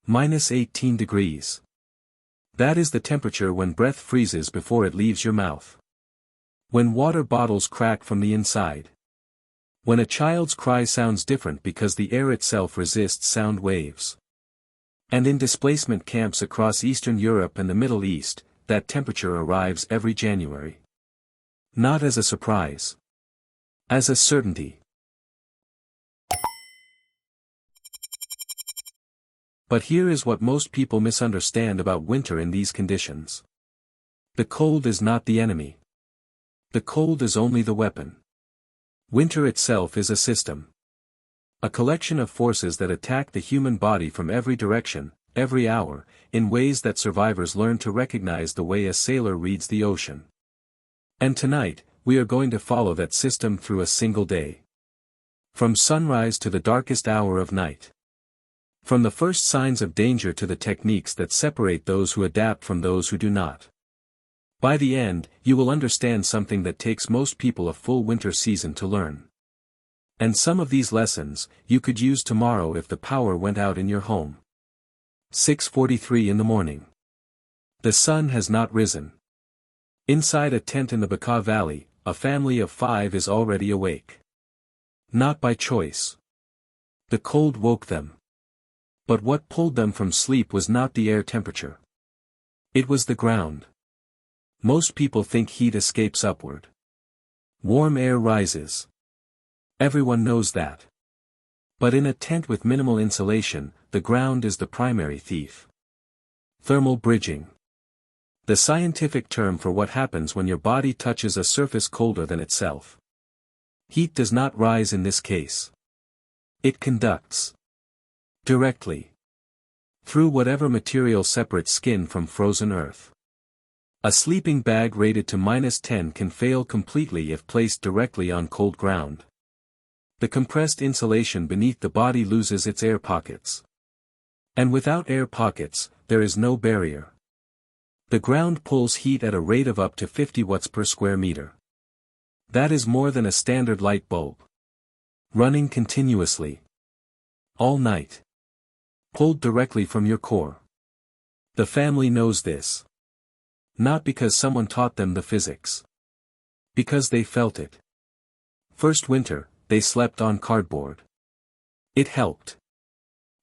Minus 18 degrees. That is the temperature when breath freezes before it leaves your mouth. When water bottles crack from the inside. When a child's cry sounds different because the air itself resists sound waves. And in displacement camps across Eastern Europe and the Middle East, that temperature arrives every January. Not as a surprise. As a certainty. But here is what most people misunderstand about winter in these conditions. The cold is not the enemy. The cold is only the weapon. Winter itself is a system. A collection of forces that attack the human body from every direction, every hour, in ways that survivors learn to recognize the way a sailor reads the ocean. And tonight, we are going to follow that system through a single day. From sunrise to the darkest hour of night. From the first signs of danger to the techniques that separate those who adapt from those who do not. By the end, you will understand something that takes most people a full winter season to learn. And some of these lessons, you could use tomorrow if the power went out in your home. 6:43 in the morning. The sun has not risen. Inside a tent in the Bekaa Valley, a family of 5 is already awake. Not by choice. The cold woke them. But what pulled them from sleep was not the air temperature. It was the ground. Most people think heat escapes upward. Warm air rises. Everyone knows that. But in a tent with minimal insulation, the ground is the primary thief. Thermal bridging. The scientific term for what happens when your body touches a surface colder than itself. Heat does not rise in this case. It conducts. Directly. Through whatever material separates skin from frozen earth. A sleeping bag rated to -10 can fail completely if placed directly on cold ground. The compressed insulation beneath the body loses its air pockets. And without air pockets, there is no barrier. The ground pulls heat at a rate of up to 50 watts per square meter. That is more than a standard light bulb. Running continuously. All night. Pulled directly from your core. The family knows this. Not because someone taught them the physics. Because they felt it. First winter, they slept on cardboard. It helped.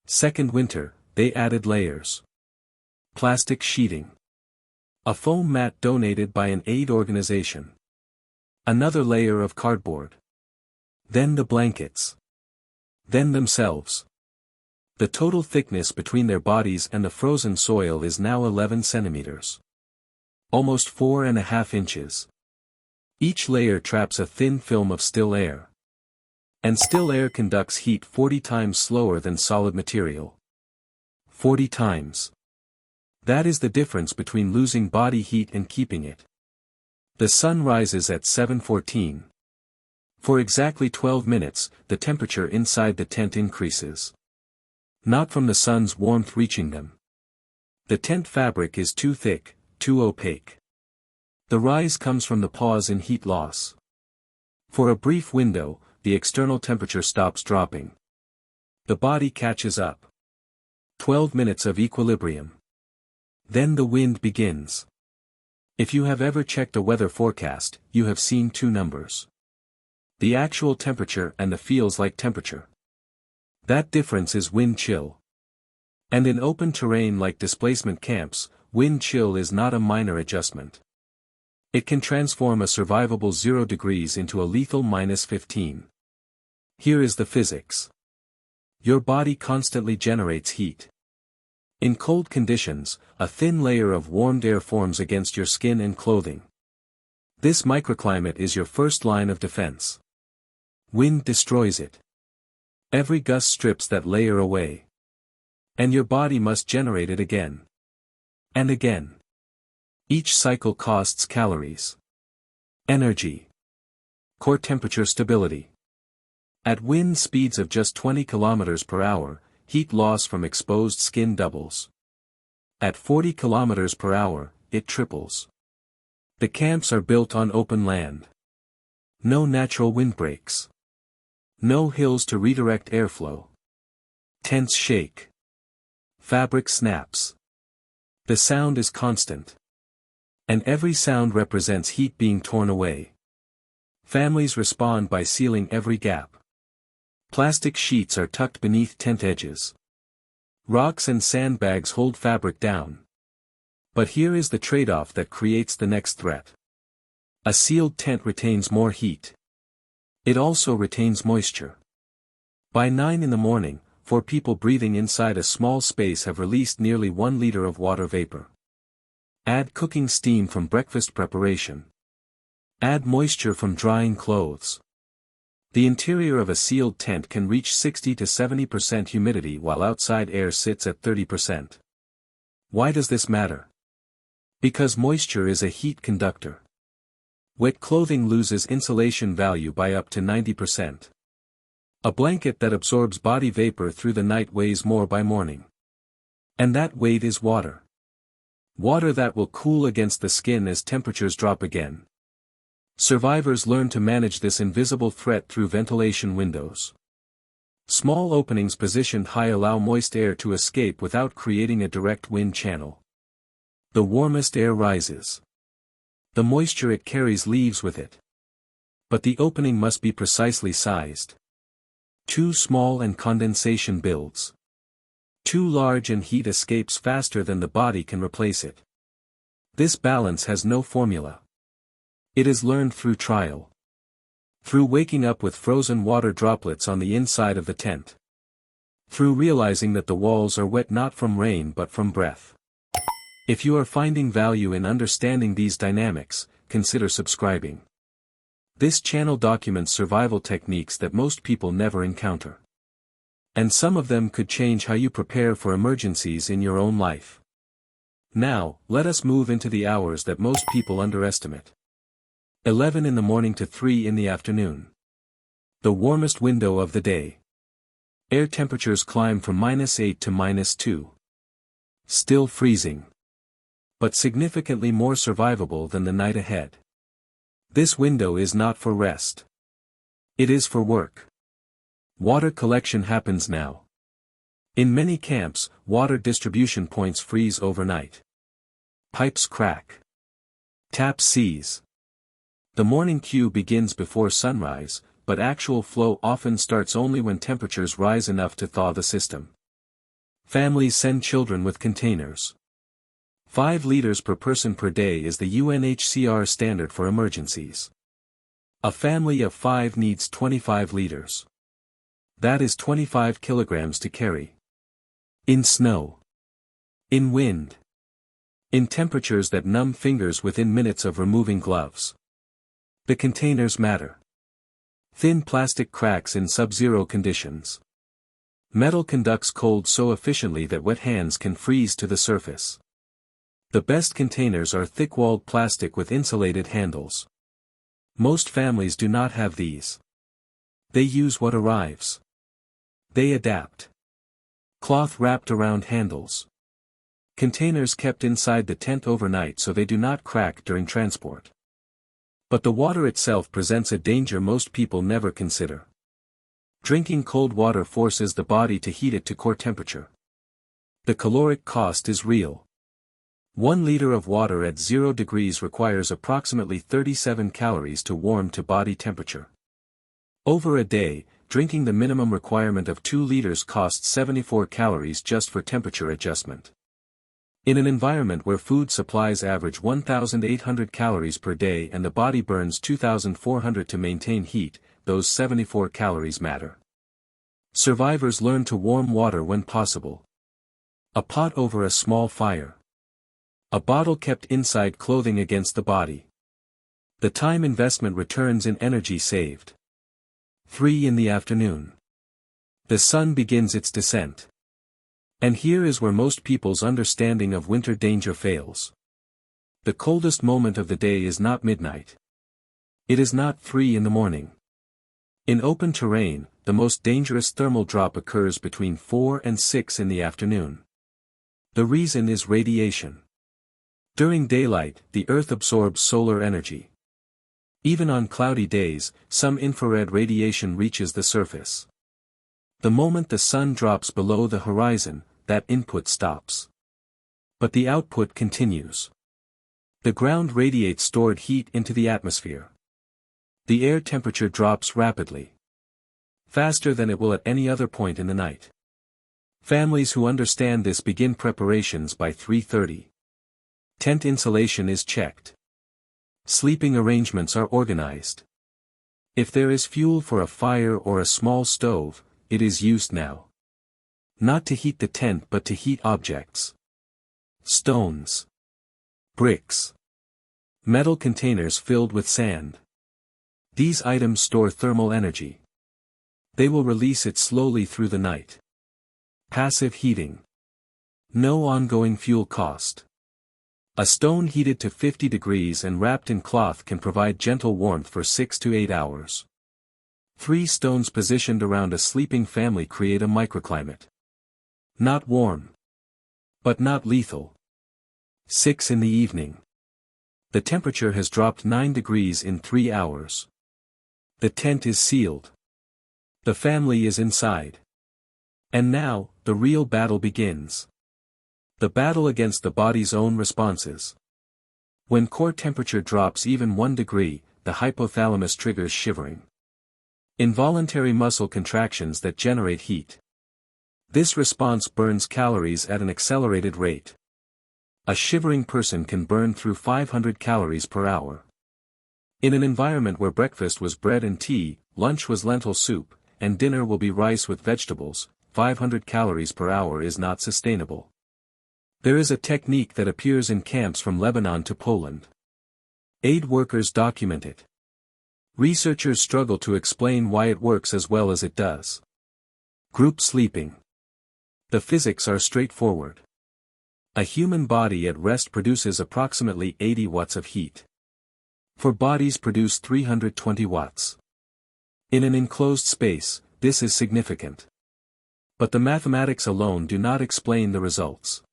Second winter, they added layers. Plastic sheeting. A foam mat donated by an aid organization. Another layer of cardboard. Then the blankets. Then themselves. The total thickness between their bodies and the frozen soil is now 11 centimeters. Almost 4.5 inches. Each layer traps a thin film of still air. And still air conducts heat 40 times slower than solid material. 40 times. That is the difference between losing body heat and keeping it. The sun rises at 7:14. For exactly 12 minutes, the temperature inside the tent increases. Not from the sun's warmth reaching them. The tent fabric is too thick, too opaque. The rise comes from the pause in heat loss. For a brief window, the external temperature stops dropping. The body catches up. 12 minutes of equilibrium. Then the wind begins. If you have ever checked a weather forecast, you have seen two numbers. The actual temperature and the feels like temperature. That difference is wind chill. And in open terrain like displacement camps, wind chill is not a minor adjustment. It can transform a survivable 0 degrees into a lethal -15. Here is the physics. Your body constantly generates heat. In cold conditions, a thin layer of warmed air forms against your skin and clothing. This microclimate is your first line of defense. Wind destroys it. Every gust strips that layer away. And your body must generate it again. And again. Each cycle costs calories. Energy. Core temperature stability. At wind speeds of just 20 km per hour, heat loss from exposed skin doubles. At 40 km per hour, it triples. The camps are built on open land. No natural windbreaks. No hills to redirect airflow. Tents shake. Fabric snaps. The sound is constant. And every sound represents heat being torn away. Families respond by sealing every gap. Plastic sheets are tucked beneath tent edges. Rocks and sandbags hold fabric down. But here is the trade-off that creates the next threat. A sealed tent retains more heat. It also retains moisture. By 9 in the morning, 4 people breathing inside a small space have released nearly 1 liter of water vapor. Add cooking steam from breakfast preparation. Add moisture from drying clothes. The interior of a sealed tent can reach 60 to 70% humidity while outside air sits at 30%. Why does this matter? Because moisture is a heat conductor. Wet clothing loses insulation value by up to 90%. A blanket that absorbs body vapor through the night weighs more by morning. And that weight is water. Water that will cool against the skin as temperatures drop again. Survivors learn to manage this invisible threat through ventilation windows. Small openings positioned high allow moist air to escape without creating a direct wind channel. The warmest air rises. The moisture it carries leaves with it. But the opening must be precisely sized. Too small and condensation builds. Too large and heat escapes faster than the body can replace it. This balance has no formula. It is learned through trial. Through waking up with frozen water droplets on the inside of the tent. Through realizing that the walls are wet not from rain but from breath. If you are finding value in understanding these dynamics, consider subscribing. This channel documents survival techniques that most people never encounter. And some of them could change how you prepare for emergencies in your own life. Now, let us move into the hours that most people underestimate. 11 in the morning to 3 in the afternoon. The warmest window of the day. Air temperatures climb from -8 to -2. Still freezing. But significantly more survivable than the night ahead. This window is not for rest. It is for work. Water collection happens now. In many camps, water distribution points freeze overnight. Pipes crack. Taps seize. The morning queue begins before sunrise, but actual flow often starts only when temperatures rise enough to thaw the system. Families send children with containers. 5 liters per person per day is the UNHCR standard for emergencies. A family of 5 needs 25 liters. That is 25 kilograms to carry. In snow. In wind. In temperatures that numb fingers within minutes of removing gloves. The containers matter. Thin plastic cracks in sub-zero conditions. Metal conducts cold so efficiently that wet hands can freeze to the surface. The best containers are thick-walled plastic with insulated handles. Most families do not have these. They use what arrives. They adapt. Cloth wrapped around handles. Containers kept inside the tent overnight so they do not crack during transport. But the water itself presents a danger most people never consider. Drinking cold water forces the body to heat it to core temperature. The caloric cost is real. 1 liter of water at 0 degrees requires approximately 37 calories to warm to body temperature. Over a day, drinking the minimum requirement of 2 liters costs 74 calories just for temperature adjustment. In an environment where food supplies average 1,800 calories per day and the body burns 2,400 to maintain heat, those 74 calories matter. Survivors learn to warm water when possible. A pot over a small fire. A bottle kept inside clothing against the body. The time investment returns in energy saved. 3 in the afternoon. The sun begins its descent. And here is where most people's understanding of winter danger fails. The coldest moment of the day is not midnight. It is not 3 in the morning. In open terrain, the most dangerous thermal drop occurs between 4 and 6 in the afternoon. The reason is radiation. During daylight, the Earth absorbs solar energy. Even on cloudy days, some infrared radiation reaches the surface. The moment the sun drops below the horizon, that input stops. But the output continues. The ground radiates stored heat into the atmosphere. The air temperature drops rapidly. Faster than it will at any other point in the night. Families who understand this begin preparations by 3:30. Tent insulation is checked. Sleeping arrangements are organized. If there is fuel for a fire or a small stove, it is used now. Not to heat the tent but to heat objects. Stones. Bricks. Metal containers filled with sand. These items store thermal energy. They will release it slowly through the night. Passive heating. No ongoing fuel cost. A stone heated to 50 degrees and wrapped in cloth can provide gentle warmth for 6 to 8 hours. 3 stones positioned around a sleeping family create a microclimate. Not warm. But not lethal. 6 in the evening. The temperature has dropped 9 degrees in 3 hours. The tent is sealed. The family is inside. And now, the real battle begins. The battle against the body's own responses. When core temperature drops even 1 degree, the hypothalamus triggers shivering. Involuntary muscle contractions that generate heat. This response burns calories at an accelerated rate. A shivering person can burn through 500 calories per hour. In an environment where breakfast was bread and tea, lunch was lentil soup, and dinner will be rice with vegetables, 500 calories per hour is not sustainable. There is a technique that appears in camps from Lebanon to Poland. Aid workers document it. Researchers struggle to explain why it works as well as it does. Group sleeping. The physics are straightforward. A human body at rest produces approximately 80 watts of heat. 4 bodies produce 320 watts. In an enclosed space, this is significant. But the mathematics alone do not explain the results.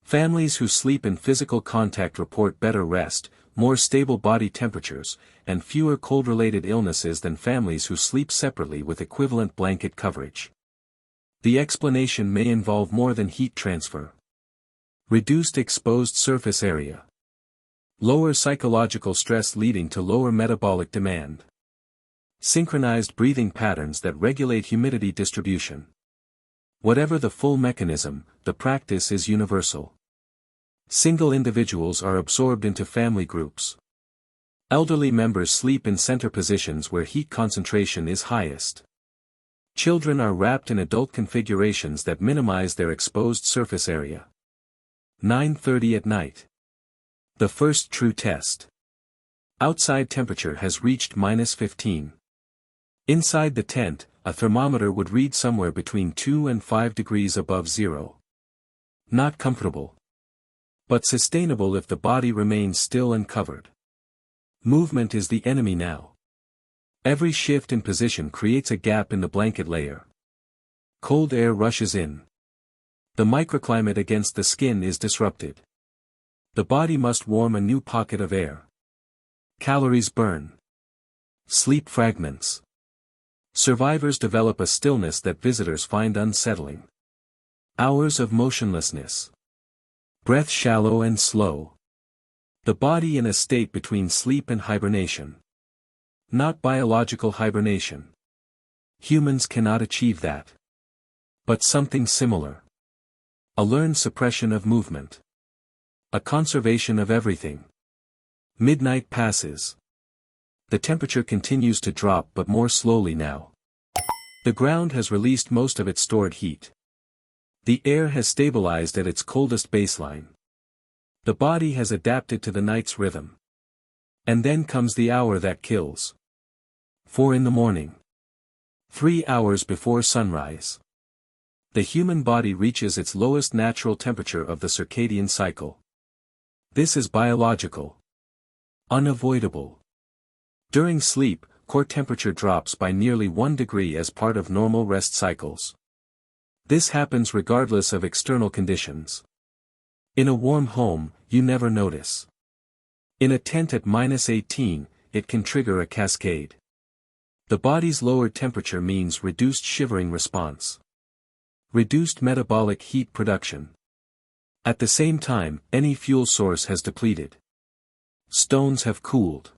Families who sleep in physical contact report better rest, more stable body temperatures, and fewer cold-related illnesses than families who sleep separately with equivalent blanket coverage. The explanation may involve more than heat transfer. Reduced exposed surface area. Lower psychological stress leading to lower metabolic demand. Synchronized breathing patterns that regulate humidity distribution. Whatever the full mechanism, the practice is universal. Single individuals are absorbed into family groups. Elderly members sleep in center positions where heat concentration is highest. Children are wrapped in adult configurations that minimize their exposed surface area. 9:30 at night. The first true test. Outside temperature has reached -15. Inside the tent, a thermometer would read somewhere between 2 and 5 degrees above zero. Not comfortable. But sustainable if the body remains still and covered. Movement is the enemy now. Every shift in position creates a gap in the blanket layer. Cold air rushes in. The microclimate against the skin is disrupted. The body must warm a new pocket of air. Calories burn. Sleep fragments. Survivors develop a stillness that visitors find unsettling. Hours of motionlessness. Breath shallow and slow. The body in a state between sleep and hibernation. Not biological hibernation. Humans cannot achieve that. But something similar. A learned suppression of movement. A conservation of everything. Midnight passes. The temperature continues to drop but more slowly now. The ground has released most of its stored heat. The air has stabilized at its coldest baseline. The body has adapted to the night's rhythm. And then comes the hour that kills. 4 in the morning. 3 hours before sunrise. The human body reaches its lowest natural temperature of the circadian cycle. This is biological. Unavoidable. During sleep, core temperature drops by nearly 1 degree as part of normal rest cycles. This happens regardless of external conditions. In a warm home, you never notice. In a tent at -18, it can trigger a cascade. The body's lowered temperature means reduced shivering response. Reduced metabolic heat production. At the same time, any fuel source has depleted. Stones have cooled.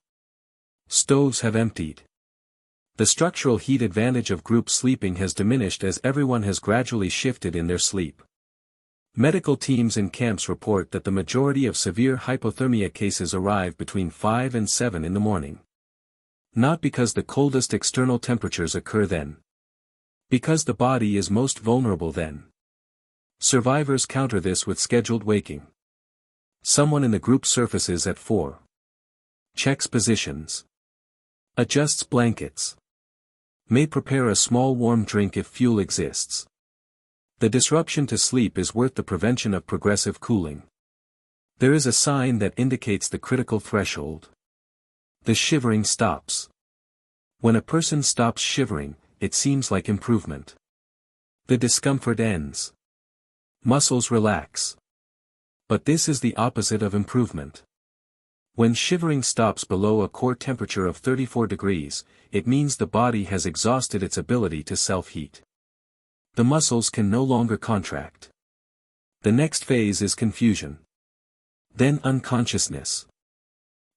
Stoves have emptied. The structural heat advantage of group sleeping has diminished as everyone has gradually shifted in their sleep. Medical teams in camps report that the majority of severe hypothermia cases arrive between 5 and 7 in the morning. Not because the coldest external temperatures occur then. Because the body is most vulnerable then. Survivors counter this with scheduled waking. Someone in the group surfaces at 4. Checks positions. Adjusts blankets. May prepare a small warm drink if fuel exists. The disruption to sleep is worth the prevention of progressive cooling. There is a sign that indicates the critical threshold. The shivering stops. When a person stops shivering, it seems like improvement. The discomfort ends. Muscles relax. But this is the opposite of improvement. When shivering stops below a core temperature of 34 degrees, it means the body has exhausted its ability to self-heat. The muscles can no longer contract. The next phase is confusion. Then unconsciousness.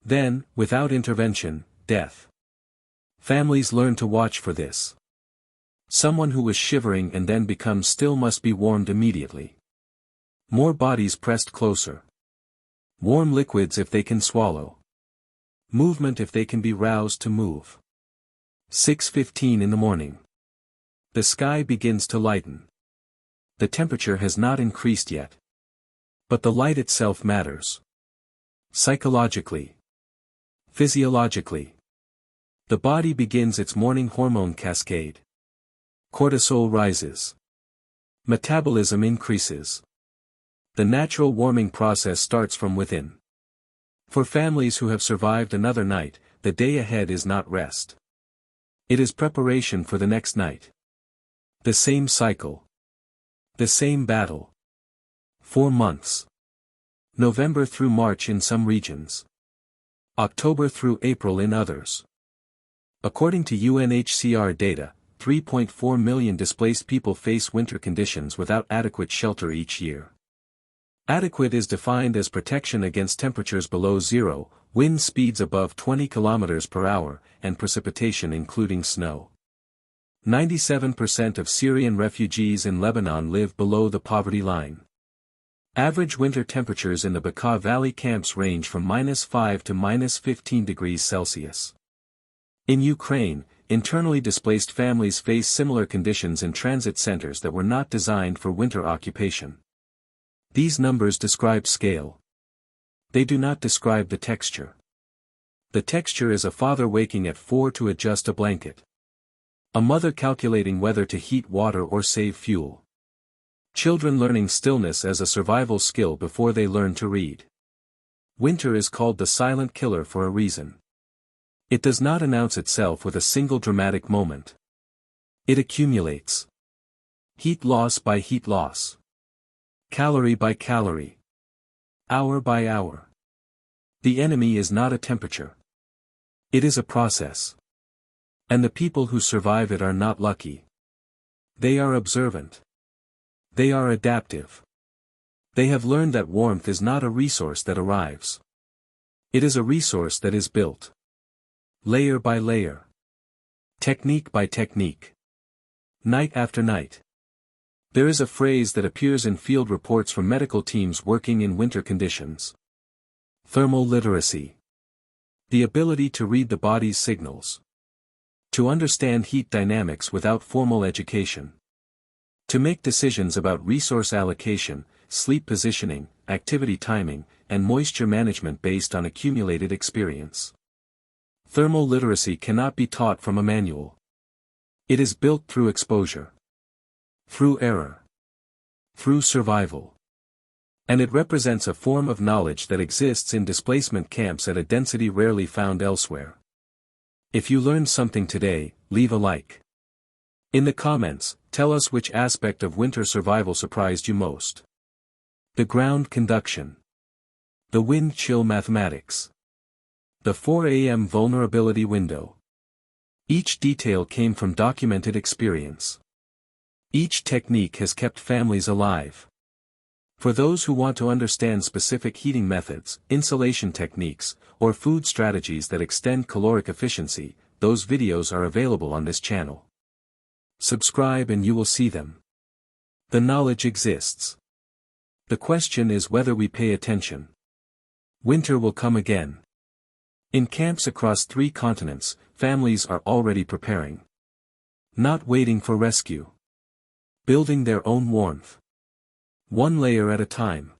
Then, without intervention, death. Families learn to watch for this. Someone who was shivering and then becomes still must be warmed immediately. More bodies pressed closer. Warm liquids if they can swallow. Movement if they can be roused to move. 6:15 in the morning. The sky begins to lighten. The temperature has not increased yet. But the light itself matters. Psychologically. Physiologically. The body begins its morning hormone cascade. Cortisol rises. Metabolism increases. The natural warming process starts from within. For families who have survived another night, the day ahead is not rest. It is preparation for the next night. The same cycle. The same battle. 4 months. November through March in some regions. October through April in others. According to UNHCR data, 3.4 million displaced people face winter conditions without adequate shelter each year. Adequate is defined as protection against temperatures below zero, wind speeds above 20 km per hour, and precipitation including snow. 97% of Syrian refugees in Lebanon live below the poverty line. Average winter temperatures in the Bekaa Valley camps range from -5 to -15 degrees Celsius. In Ukraine, internally displaced families face similar conditions in transit centers that were not designed for winter occupation. These numbers describe scale. They do not describe the texture. The texture is a father waking at 4 to adjust a blanket. A mother calculating whether to heat water or save fuel. Children learning stillness as a survival skill before they learn to read. Winter is called the silent killer for a reason. It does not announce itself with a single dramatic moment. It accumulates. Heat loss by heat loss. Calorie by calorie. Hour by hour. The enemy is not a temperature. It is a process. And the people who survive it are not lucky. They are observant. They are adaptive. They have learned that warmth is not a resource that arrives. It is a resource that is built. Layer by layer. Technique by technique. Night after night. There is a phrase that appears in field reports from medical teams working in winter conditions. Thermal literacy. The ability to read the body's signals. To understand heat dynamics without formal education. To make decisions about resource allocation, sleep positioning, activity timing, and moisture management based on accumulated experience. Thermal literacy cannot be taught from a manual. It is built through exposure. Through error. Through survival. And it represents a form of knowledge that exists in displacement camps at a density rarely found elsewhere. If you learned something today, leave a like. In the comments, tell us which aspect of winter survival surprised you most. The ground conduction. The wind chill mathematics. The 4 a.m. vulnerability window. Each detail came from documented experience. Each technique has kept families alive. For those who want to understand specific heating methods, insulation techniques, or food strategies that extend caloric efficiency, those videos are available on this channel. Subscribe and you will see them. The knowledge exists. The question is whether we pay attention. Winter will come again. In camps across 3 continents, families are already preparing. Not waiting for rescue. Building their own warmth. One layer at a time.